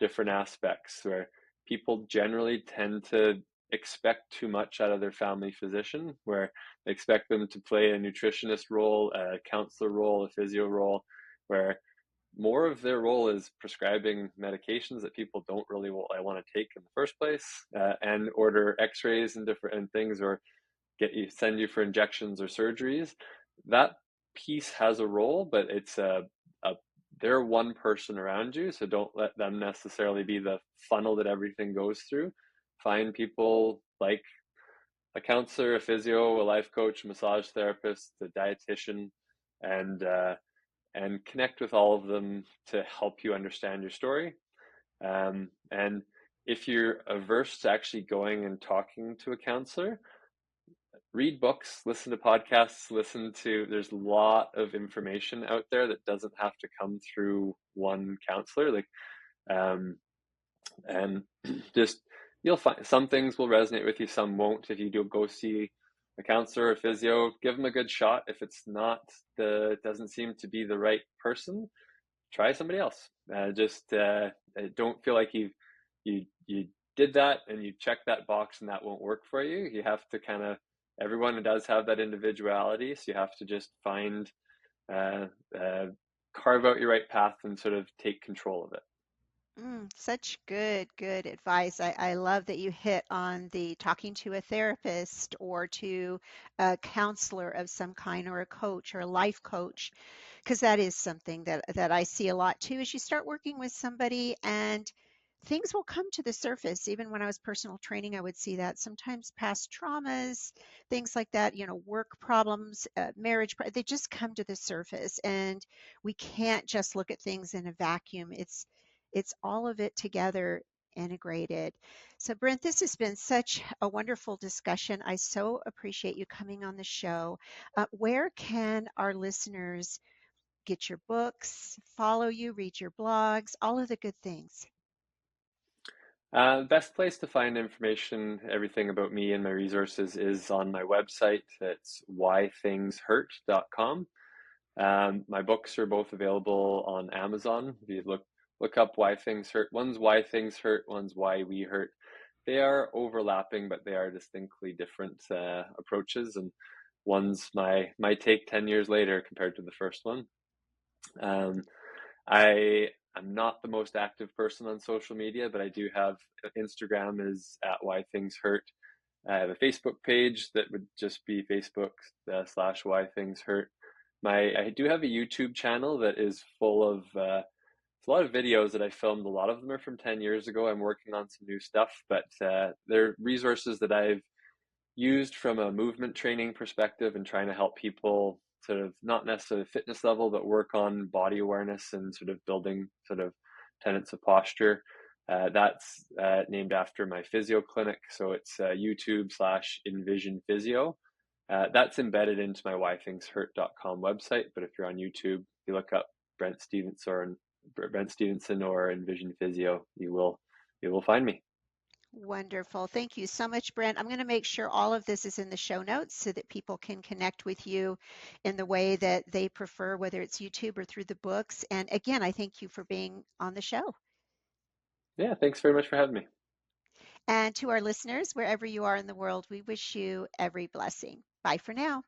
[SPEAKER 2] different aspects where people generally tend to expect too much out of their family physician, where they expect them to play a nutritionist role, a counselor role, a physio role, where more of their role is prescribing medications that people don't really want to take in the first place, and order X-rays and different things, or send you for injections or surgeries. That piece has a role, but a they're one person around you, so don't let them necessarily be the funnel that everything goes through. Find people like a counselor, a physio, a life coach, a massage therapist, a dietitian, and connect with all of them to help you understand your story. And if you're averse to actually going and talking to a counselor, read books, listen to podcasts, there's a lot of information out there that doesn't have to come through one counselor. Um, and just, you'll find some things will resonate with you, some won't. If you do go see a counselor or physio, give them a good shot. If it's not doesn't seem to be the right person, try somebody else. Just don't feel like you did that and you check that box and that won't work for you. You have to kind of, everyone does have that individuality, so you have to just find, uh, uh, carve out your right path and sort of take control of it.
[SPEAKER 1] Such good advice. I love that you hit on the talking to a therapist or to a counselor of some kind or a coach or a life coach, because that is something that I see a lot too. As you start working with somebody and things will come to the surface. Even when I was personal training, I would see that sometimes past traumas, things like that, work problems, they just come to the surface, and we can't just look at things in a vacuum. It's all of it together integrated. So, Brent, this has been such a wonderful discussion. I so appreciate you coming on the show. Where can our listeners get your books, follow you, read your blogs, all of the good things?
[SPEAKER 2] Best place to find information, everything about me and my resources, is on my website. It's whythingshurt.com. My books are both available on Amazon. If you look up Why Things Hurt, one's Why Things Hurt, one's Why We Hurt. They are overlapping, but they are distinctly different approaches. And one's my take 10 years later compared to the first one. Um, I am not the most active person on social media, but I do have Instagram is at Why Things Hurt. I have a Facebook page that would just be Facebook / Why Things Hurt. I do have a YouTube channel that is full of it's a lot of videos that I filmed. A lot of them are from 10 years ago. I'm working on some new stuff, but they're resources that I've used from a movement training perspective and trying to help people sort of not necessarily fitness level, but work on body awareness and sort of building sort of tenets of posture. That's named after my physio clinic. So it's YouTube / Envision Physio. That's embedded into my whythingshurt.com website. But if you're on YouTube, you look up Brent Stevenson or Envision Physio, you will find me.
[SPEAKER 1] Wonderful. Thank you so much, Brent. I'm going to make sure all of this is in the show notes so that people can connect with you in the way that they prefer, whether it's YouTube or through the books. And again, I thank you for being on the show.
[SPEAKER 2] Yeah, thanks very much for having me.
[SPEAKER 1] And to our listeners, wherever you are in the world, we wish you every blessing. Bye for now.